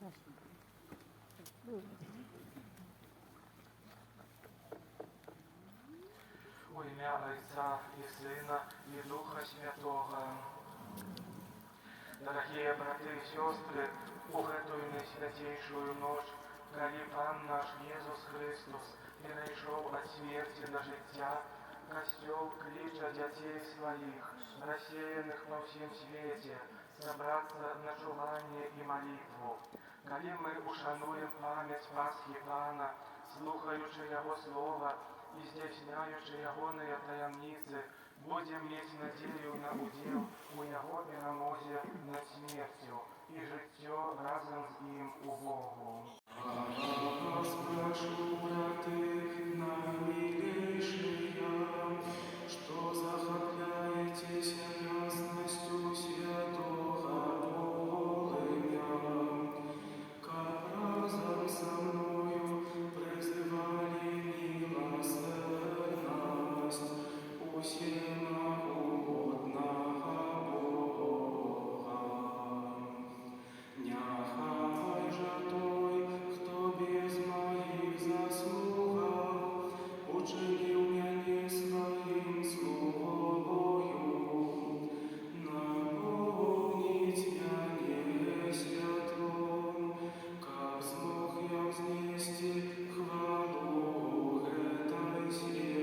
У ім'я Отця і Сина, і Духа Святого. Дорогие браты и сестры, у гэтую найсвятейшую ночь, коли Пан наш Єсус Христос перейшов от смерти до життя, Костел клича детей своих, рассеянных по всем свете, собраться на чувание и молитву. Коли мы ушануем память Пасхи Пана, слухаючи Его Слова и здійсняючи Ягоные таямницы, будем мець надею на удел у Яго перемозе над смертью и життё разом с Ним у Богу. Вас прошу, браты, наимилейшие, что захопляетесь ясностью святого полымя, как разом со мною призывали милосердность у всемогутного Бога. Нехай же той, кто без моих заслуг учинил меня своим слугою, наполнить меня святом, как смог я взнести хвалу этой сердце.